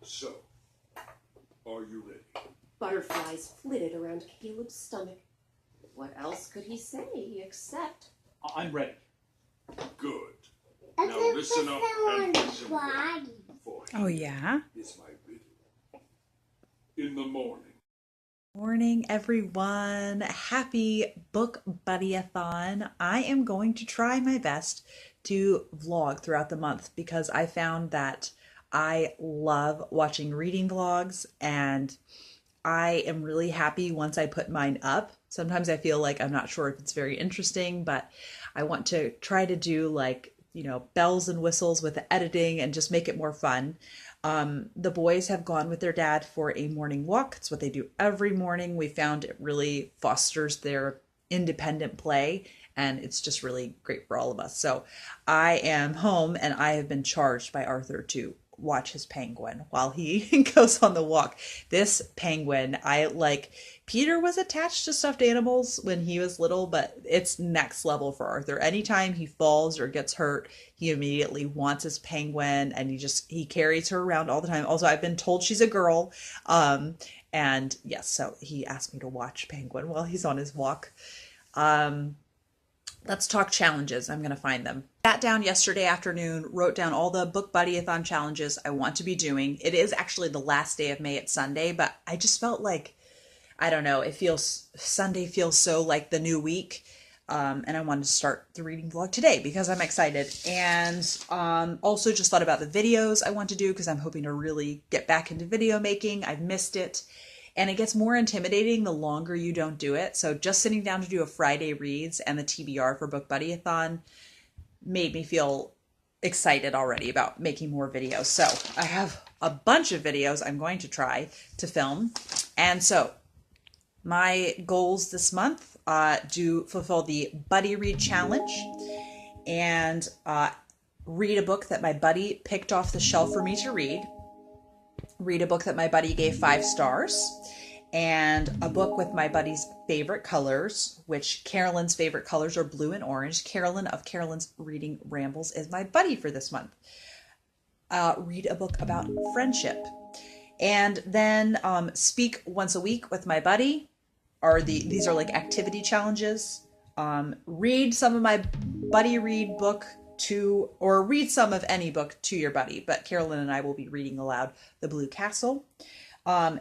So, are you ready? Butterflies flitted around Caleb's stomach. What else could he say except... I'm ready. Good. Now listen up and listen well. Oh, yeah? Is my riddle. In the morning. Morning, everyone. Happy Book Buddy-a-thon. I am going to try my best to vlog throughout the month because I found that I love watching reading vlogs, and I am really happy once I put mine up. Sometimes I feel like I'm not sure if it's very interesting, but I want to try to do like, bells and whistles with the editing and just make it more fun. The boys have gone with their dad for a morning walk. It's what they do every morning. We found it really fosters their independent play, and it's just really great for all of us. So I am home, and I have been charged by Arthur to watch his penguin while he goes on the walk. This penguin, Peter was attached to stuffed animals when he was little, but it's next level for Arthur. Anytime he falls or gets hurt, he immediately wants his penguin, and he carries her around all the time. Also, I've been told she's a girl. And yes, so he asked me to watch Penguin while he's on his walk. Let's talk challenges. I'm going to find them. Sat down yesterday afternoon, wrote down all the Book Buddy-a-thon challenges I want to be doing. It is actually the last day of May. It's Sunday, but I just felt like, I don't know, Sunday feels so like the new week. And I wanted to start the reading vlog today because I'm excited. And also just thought about the videos I want to do because I'm hoping to really get back into video making. I've missed it. And it gets more intimidating the longer you don't do it. So just sitting down to do a Friday reads and the TBR for Book Buddy-a-thon made me feel excited already about making more videos. So I have a bunch of videos I'm going to try to film. And so my goals this month do fulfill the Buddy Read Challenge and read a book that my buddy picked off the shelf for me to read a book that my buddy gave 5 stars, and a book with my buddy's favorite colors, which Carolyn's favorite colors are blue and orange. Carolyn of Carolyn's Reading Rambles is my buddy for this month. Read a book about friendship. And then speak once a week with my buddy. These are like activity challenges. Read some of my buddy read book or read some of any book to your buddy, but Carolyn and I will be reading aloud The Blue Castle.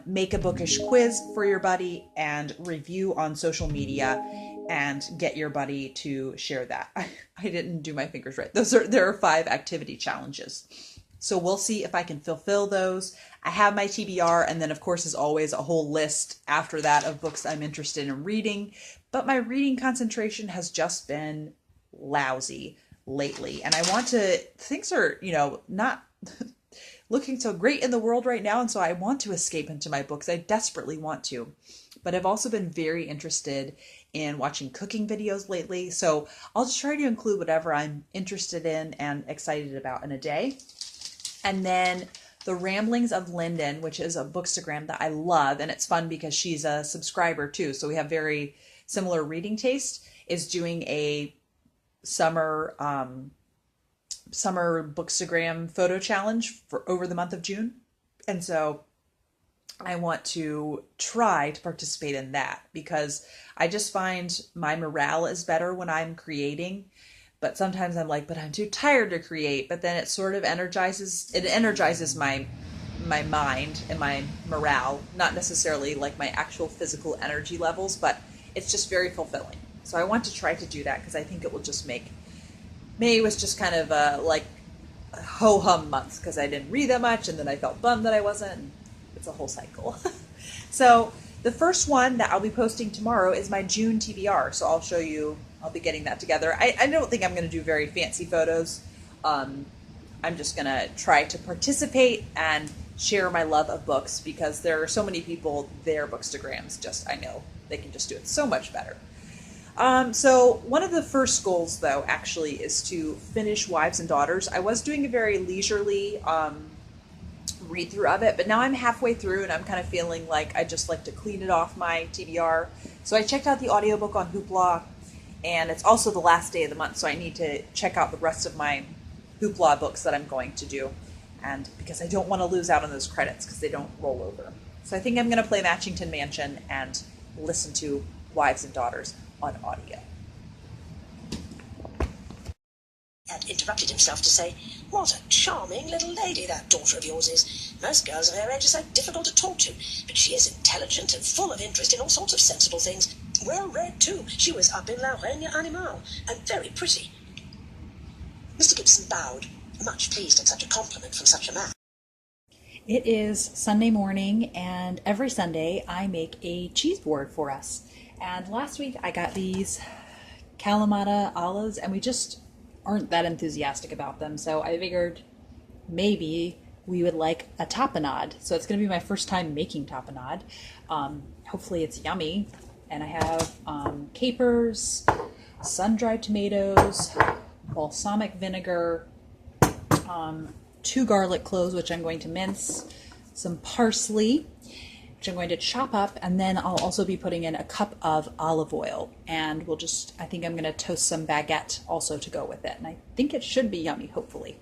Make a bookish quiz for your buddy, and review on social media and get your buddy to share that. I didn't do my fingers right. There are 5 activity challenges. So we'll see if I can fulfill those. I have my TBR, and then of course, as always, a whole list after that of books I'm interested in reading, but my reading concentration has just been lousy lately, and things are, not looking so great in the world right now, and so I want to escape into my books. I desperately want to, but I've also been very interested in watching cooking videos lately, so I'll just try to include whatever I'm interested in and excited about in a day. And then The Ramblings of Linden, which is a bookstagram that I love, and it's fun because she's a subscriber too, so we have very similar reading taste, is doing a summer bookstagram photo challenge for over the month of June. And so I want to try to participate in that because I just find my morale is better when I'm creating, but sometimes I'm like, but I'm too tired to create. But then it sort of energizes my mind and my morale, not necessarily like my actual physical energy levels, but it's just very fulfilling. So I want to try to do that because I think it will just make May was just kind of a ho-hum month because I didn't read that much, and then I felt bummed that I wasn't. It's a whole cycle. So the first one that I'll be posting tomorrow is my June TBR. So I'll show you, I'll be getting that together. I don't think I'm going to do very fancy photos. I'm just going to try to participate and share my love of books because there are so many people, their bookstagrams I know they can just do it so much better. So one of the first goals, though, actually is to finish Wives and Daughters. I was doing a very leisurely read through of it, but now I'm halfway through and I'm kind of feeling like I just like to clean it off my TBR. So I checked out the audiobook on Hoopla, and it's also the last day of the month, so I need to check out the rest of my Hoopla books that I'm going to do. and because I don't want to lose out on those credits because they don't roll over. So I think I'm going to play Matchington Mansion and listen to Wives and Daughters on audio. And interrupted himself to say, "What a charming little lady that daughter of yours is. Most girls of her age are so difficult to talk to, but she is intelligent and full of interest in all sorts of sensible things. Well read, too. She was up in La Reine Animal, and very pretty." Mr. Gibson bowed, much pleased at such a compliment from such a man. It is Sunday morning, and every Sunday I make a cheese board for us. And last week I got these Kalamata olives, and we just aren't that enthusiastic about them. So I figured maybe we would like a tapenade. So it's going to be my first time making tapenade. Hopefully it's yummy. And I have capers, sun-dried tomatoes, balsamic vinegar, 2 garlic cloves, which I'm going to mince, some parsley, which I'm going to chop up, and then I'll also be putting in a cup of olive oil. And I think I'm going to toast some baguette also to go with it. And I think it should be yummy, hopefully.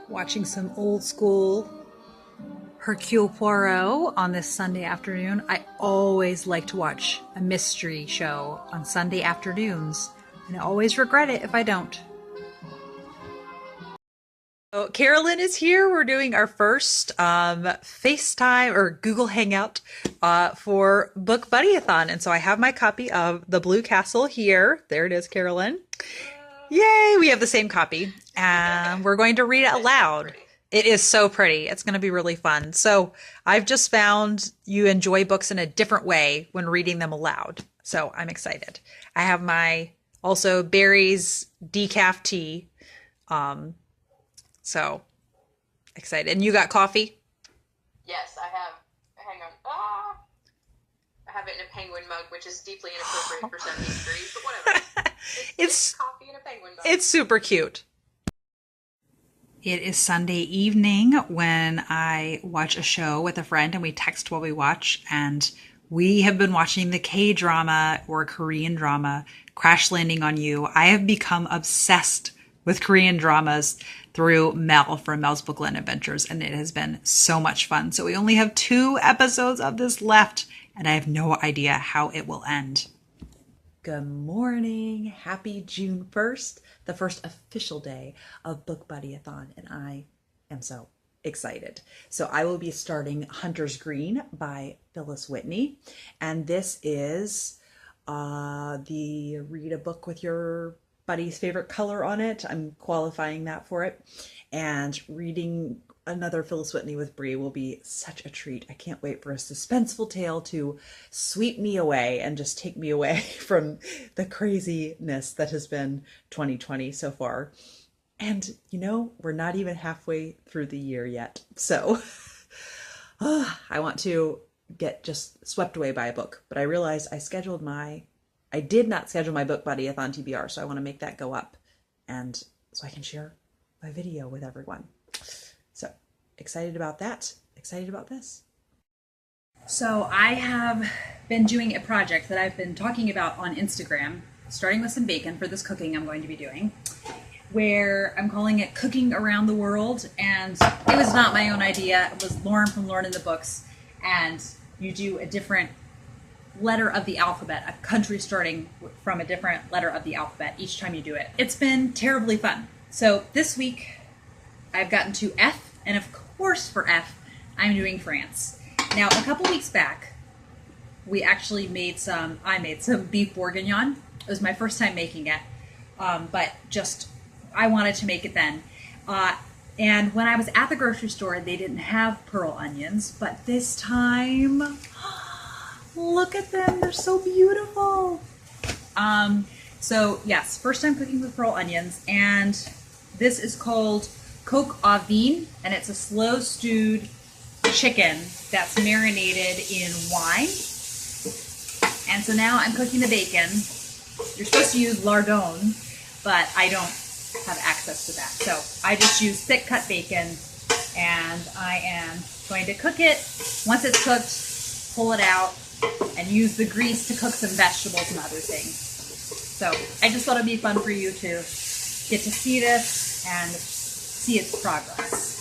Watching some old school Hercule Poirot on this Sunday afternoon. I always like to watch a mystery show on Sunday afternoons, and I always regret it if I don't. So Carolyn is here. We're doing our first FaceTime or Google Hangout for Book Buddy-a-thon. And so I have my copy of The Blue Castle here. There it is, Carolyn. Yay! We have the same copy. And we're going to read it aloud. It is so pretty. It's going to be really fun. So I've just found you enjoy books in a different way when reading them aloud. So I'm excited. I have my also Barry's decaf tea. So excited. And you got coffee? Yes, I have. Hang on. I have it in a penguin mug, which is deeply inappropriate for 70 degrees, but whatever. It's coffee in a penguin mug. It's super cute. It is Sunday evening when I watch a show with a friend and we text while we watch, and we have been watching the K-drama or Korean drama, Crash Landing on You. I have become obsessed with Korean dramas through Mel from Mel's Bookland Adventures, and it has been so much fun. So we only have 2 episodes of this left, and I have no idea how it will end. Good morning. Happy June 1st, the first official day of Book Buddy-a-thon, and I am so excited. So I will be starting Hunter's Green by Phyllis Whitney, and this is the read a book with your buddy's favorite color on it. I'm qualifying that for it, and reading another Phyllis Whitney with Bree will be such a treat. I can't wait for a suspenseful tale to sweep me away and just take me away from the craziness that has been 2020 so far. And you know, we're not even halfway through the year yet. So I want to get just swept away by a book, but I realized I did not schedule my Book Buddy-a-thon TBR, so I want to make that go up, and so I can share my video with everyone. So excited about that. Excited about this. So I have been doing a project that I've been talking about on Instagram, starting with some bacon for this cooking I'm going to be doing, where I'm calling it Cooking Around the World. And it was not my own idea. It was Lauren from Lauren in the Books. And you do a different letter of the alphabet, a country starting from a different letter of the alphabet each time you do it. It's been terribly fun. So this week I've gotten to F, and of course for F, I'm doing France. Now, a couple weeks back, I made some beef bourguignon. It was my first time making it, but I wanted to make it then. And when I was at the grocery store, they didn't have pearl onions, but this time, look at them, they're so beautiful. So yes, first time cooking with pearl onions, and this is called coq au vin, and it's a slow stewed chicken that's marinated in wine. And so now I'm cooking the bacon. You're supposed to use lardon, but I don't have access to that. So I just use thick cut bacon, and I am going to cook it. Once it's cooked, pull it out and use the grease to cook some vegetables and other things. So I just thought it'd be fun for you to get to see this and see its progress.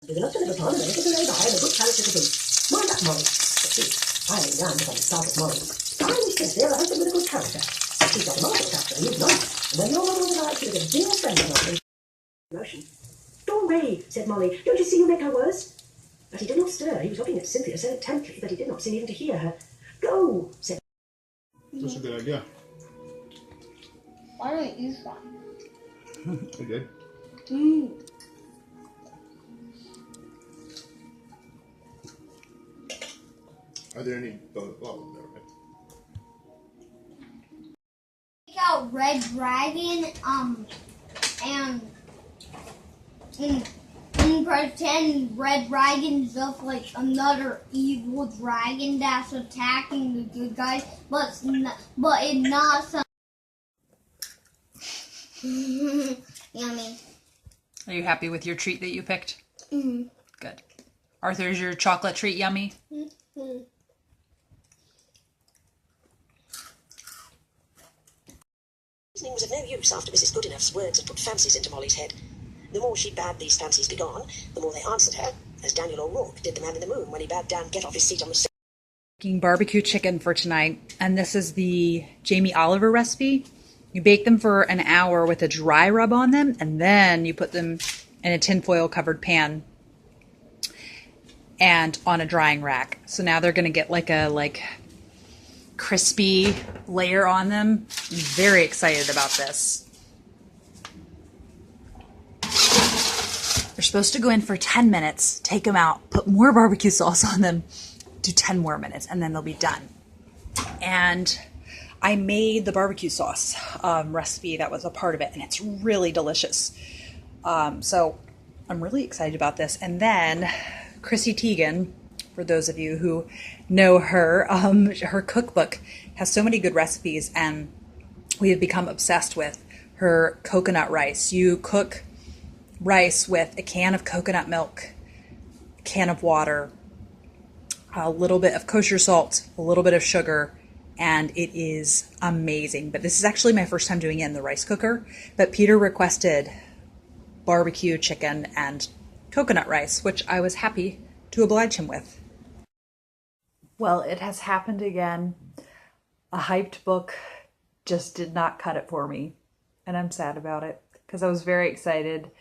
With enough to live upon and a little to lay by and a good character to boot. Mind that, Molly. But see, I ain't round upon the start of Molly. I was sincere, a husband with a good character. She's got a marvelous character, and you've not. And when your mother was alive, she was a dear friend of mine. Emotion. Don't rave, said Molly. Don't you see you make her worse? But he did not stir. He was looking at Cynthia so intently that he did not seem even to hear her. Go, said. That's a good idea. Why don't you try? I did. Are there any? Oh, never mind. Take out Red Dragon, and pretend Red Dragon's just like another evil dragon that's attacking the good guys, but it's not some. Yummy. Are you happy with your treat that you picked? Mm-hmm. Good. Arthur, is your chocolate treat yummy? Mm-hmm. Reasoning was of no use after Mrs. Goodenough's words had put fancies into Molly's head. The more she bade these fancies begone, the more they answered her, as Daniel O'Rourke did the Man in the Moon when he bade Dan get off his seat on the Making barbecue chicken for tonight, and this is the Jamie Oliver recipe. You bake them for an hour with a dry rub on them, and then you put them in a tinfoil covered pan and on a drying rack. So now they're going to get like a crispy layer on them. I'm very excited about this. They're supposed to go in for 10 minutes, take them out, put more barbecue sauce on them, do 10 more minutes, and then they'll be done. And I made the barbecue sauce recipe that was a part of it, and it's really delicious. So I'm really excited about this. And then Chrissy Teigen, for those of you who know her, her cookbook has so many good recipes, and we have become obsessed with her coconut rice. You cook rice with a can of coconut milk, a can of water, a little bit of kosher salt, a little bit of sugar, and it is amazing. But this is actually my first time doing it in the rice cooker. But Peter requested barbecue chicken and coconut rice, which I was happy to oblige him with. Well, it has happened again. A hyped book just did not cut it for me, and I'm sad about it because I was very excited.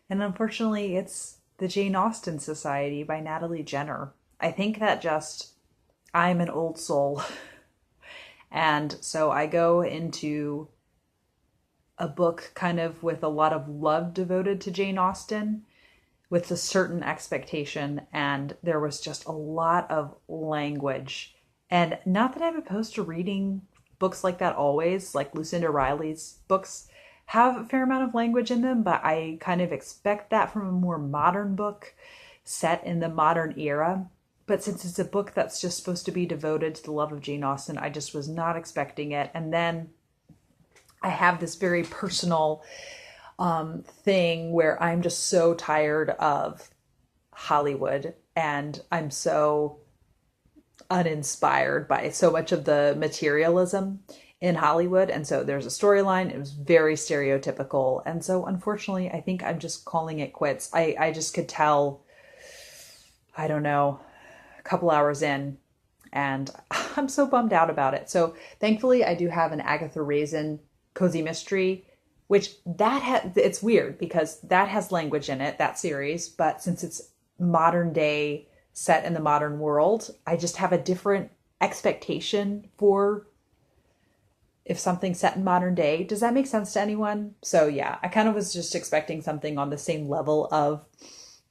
And unfortunately, it's The Jane Austen Society by Natalie Jenner. I think that I'm an old soul. And so I go into a book kind of with a lot of love devoted to Jane Austen, with a certain expectation, and there was just a lot of language. And not that I'm opposed to reading books like that always, like Lucinda Riley's books have a fair amount of language in them, but I kind of expect that from a more modern book set in the modern era. but since it's a book that's just supposed to be devoted to the love of Jane Austen, I just was not expecting it. And then I have this very personal thing where I'm just so tired of Hollywood, and I'm so uninspired by so much of the materialism in Hollywood. And so there's a storyline. It was very stereotypical. And so unfortunately, I think I'm just calling it quits. I just could tell, I don't know, a couple hours in, and I'm so bummed out about it. So thankfully, I do have an Agatha Raisin cozy mystery, which it's weird because that has language in it, that series. But since it's modern day, set in the modern world, I just have a different expectation for if something's set in modern day. Does that make sense to anyone? So yeah, I kind of was just expecting something on the same level of,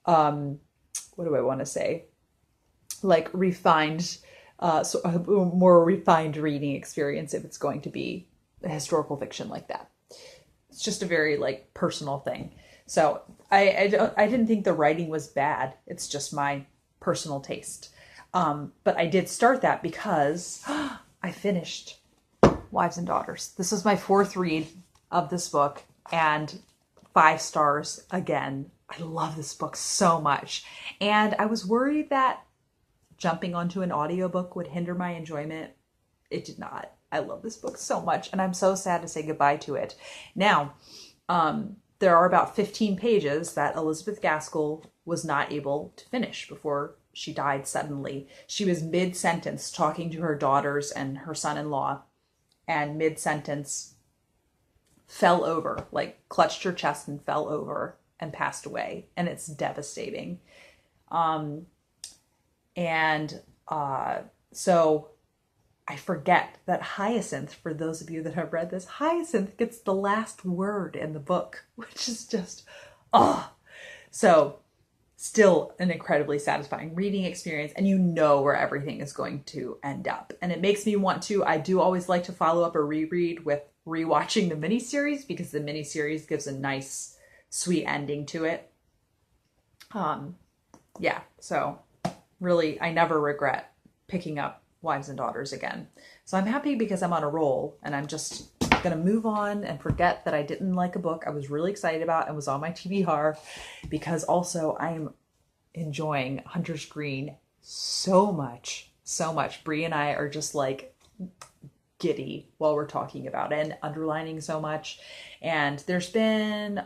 what do I want to say? Like refined, so a more refined reading experience if it's going to be a historical fiction like that. It's just a very like personal thing. So I didn't think the writing was bad. It's just my personal taste. But I did start that because I finished Wives and Daughters. This is my 4th read of this book, and 5 stars again. I love this book so much. And I was worried that jumping onto an audiobook would hinder my enjoyment. It did not. I love this book so much, and I'm so sad to say goodbye to it. Now, there are about 15 pages that Elizabeth Gaskell was not able to finish before she died suddenly. She was mid-sentence talking to her daughters and her son-in-law, and mid-sentence fell over, like clutched her chest and fell over and passed away. And it's devastating. So I forget that Hyacinth, for those of you that have read this, Hyacinth gets the last word in the book, which is just, so still an incredibly satisfying reading experience, and you know where everything is going to end up. And it makes me want to, I do always like to follow up a reread with rewatching the miniseries, because the miniseries gives a nice, sweet ending to it. Yeah, so really, I never regret picking up Wives and Daughters again. So I'm happy because I'm on a roll, and I'm just going to move on and forget that I didn't like a book I was really excited about and was on my TBR, because also I am enjoying Hunter's Green so much. Brie and I are just like giddy while we're talking about it and underlining so much. And there's been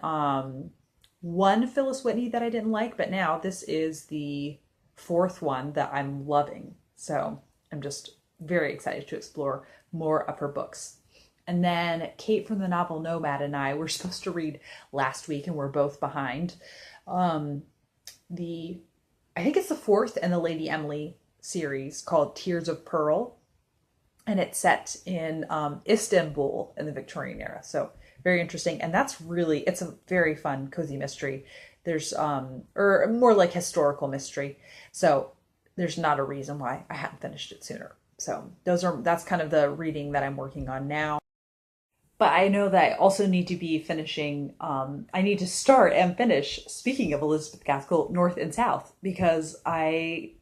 one Phyllis Whitney that I didn't like, but now this is the 4th one that I'm loving. So I'm just very excited to explore more of her books. And then Kate from the novel Nomad and I were supposed to read last week, and we're both behind. I think it's the 4th in the Lady Emily series called Tears of Pearl. And it's set in Istanbul in the Victorian era. So very interesting. And it's a very fun, cozy mystery. There's, or more like historical mystery. So there's not a reason why I hadn't finished it sooner. So that's kind of the reading that I'm working on now. But I know that I also need to be finishing, I need to start and finish, speaking of Elizabeth Gaskell, North and South, because I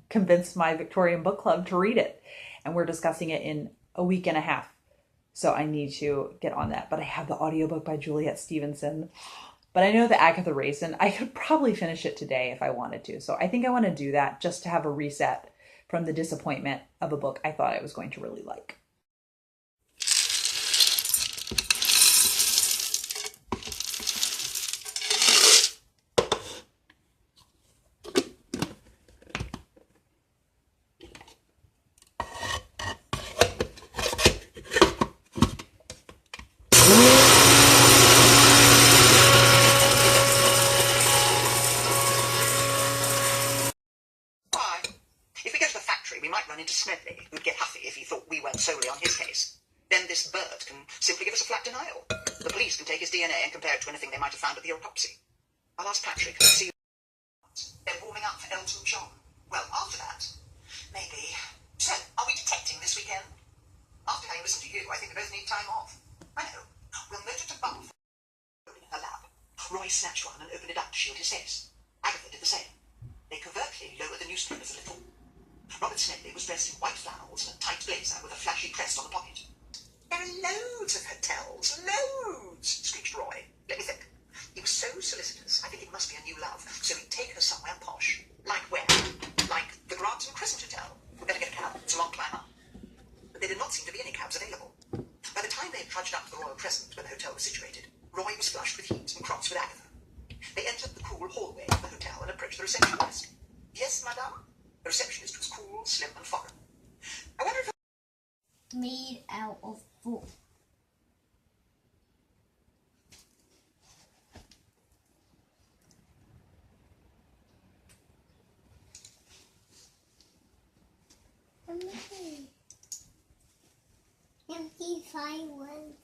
convinced my Victorian book club to read it. And we're discussing it in a week and a half. So I need to get on that. But I have the audiobook by Juliet Stevenson. But I know the Agatha Raisin, I could probably finish it today if I wanted to. So I think I want to do that just to have a reset from the disappointment of a book I thought I was going to really like. Solely on his case, then this bird can simply give us a flat denial. The police can take his DNA and compare it to anything they might have found at the autopsy. I'll ask Patrick to see. They're warming up for Elton John. Well, after that, maybe. So, are we detecting this weekend? After having listened to you, I think we both need time off. I know. We'll motor to Bath in her lab. Roy snatched one and opened it up to shield his face. Agatha did the same. They covertly lowered the newspapers a little. Robert Smedley was dressed in white flannels and a tight blazer with a flashy crest on the pocket. There are loads of hotels, loads, screeched Roy. Let me think. He was so solicitous, I think it must be a new love, so he'd take her somewhere posh. Like where? Like the Grant and Crescent Hotel. We'd better get a cab, it's a long climb up. But there did not seem to be any cabs available. By the time they had trudged up to the Royal Crescent, where the hotel was situated, Roy was flushed with heat and cross with Agatha. They entered the cool hallway of the hotel and approached the reception desk. Yes, madame? The receptionist was cool, slim, and foreign. I wonder if... Made out of wood. Empty silence.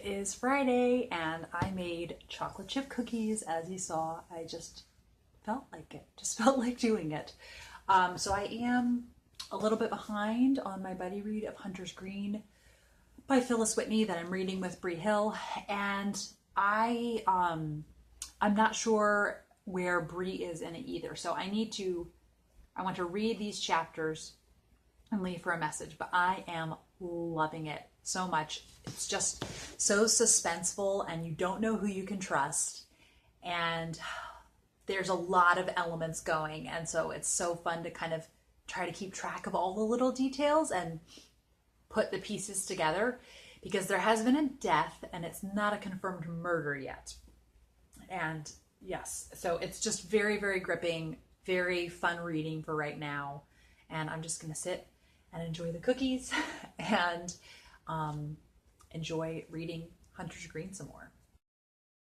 Is Friday and I made chocolate chip cookies. As you saw, I just felt like it, just felt like doing it. So I am a little bit behind on my buddy read of Hunter's Green by Phyllis Whitney that I'm reading with Bree Hill, and I'm not sure where Bree is in it either. So I want to read these chapters and leave her a message, but I am loving it so much. It's just so suspenseful and you don't know who you can trust, and there's a lot of elements going, and so it's so fun to kind of try to keep track of all the little details and put the pieces together, because there has been a death and it's not a confirmed murder yet. And yes, so it's just very, very gripping, very fun reading for right now, and I'm just gonna sit and enjoy the cookies and enjoy reading Hunter's Green some more.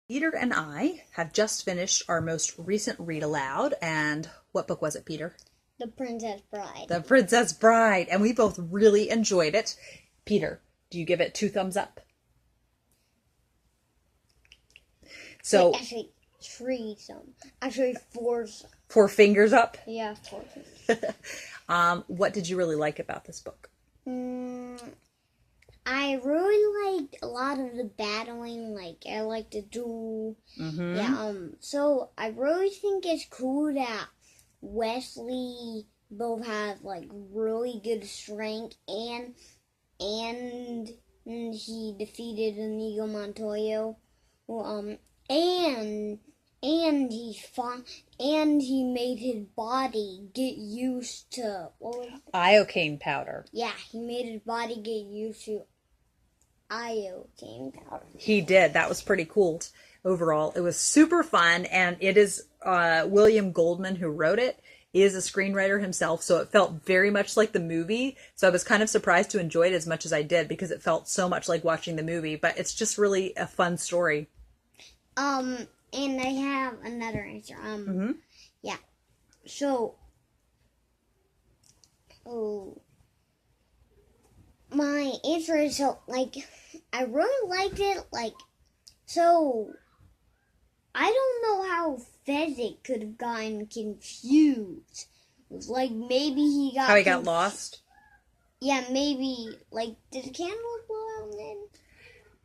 Peter and I have just finished our most recent read aloud, and what book was it, Peter? The Princess Bride. The Princess Bride, and we both really enjoyed it. Peter, do you give it 2 thumbs up? So wait, actually 3 thumbs. Actually 4 thumbs. 4 fingers up? Yeah, 4 fingers. What did you really like about this book? I really liked a lot of the battling. Like, I liked the duel. Mm-hmm. Yeah. So I really think it's cool that Wesley both have like really good strength and and he defeated Inigo Montoya. And he made his body get used to Iocane powder. Yeah, he made his body get used to iocane powder. He did. That was pretty cool. Overall, it was super fun, and it is William Goldman who wrote it. He is a screenwriter himself, so it felt very much like the movie. So I was kind of surprised to enjoy it as much as I did because it felt so much like watching the movie. But it's just really a fun story. And I have another answer. Yeah. So, my answer is I really liked it. So, I don't know how Fezzik could have gotten confused. It was maybe he got... How he got lost? Yeah, maybe, did the candle blow out then?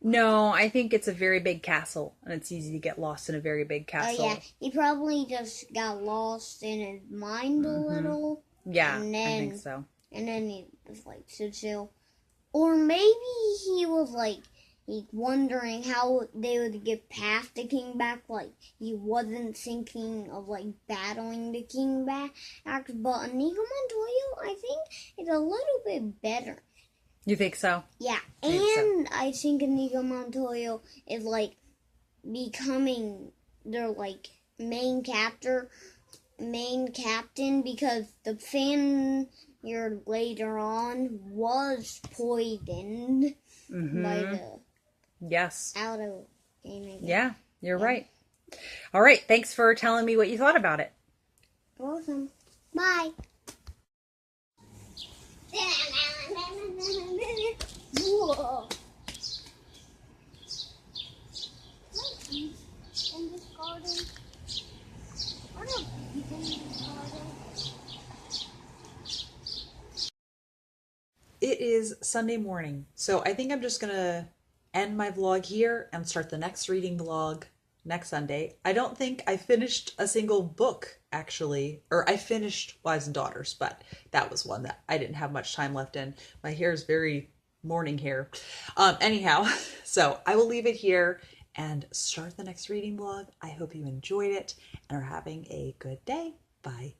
No, I think it's a very big castle, and it's easy to get lost in a very big castle. Oh, yeah. He probably just got lost in his mind a little. Yeah, and then, I think so. And then he was, stood still. Or maybe he was, wondering how they would get past the king back. He wasn't thinking of, battling the king back. But Inigo Montoya, I think, is a little bit better. You think so? Yeah, and I think Inigo Montoya is becoming their main captain because the Spaniard later on was poisoned by the aloud. Yeah, you're right. All right, thanks for telling me what you thought about it. You're welcome. Bye. Whoa. In this garden? I don't eat in this garden. It is Sunday morning, so I think I'm just going to end my vlog here and start the next reading vlog next Sunday. I don't think I finished a single book, actually. Or I finished Wives and Daughters, but that was one that I didn't have much time left in. My hair is very morning hair. Anyhow, so I will leave it here and start the next reading vlog. I hope you enjoyed it and are having a good day. Bye.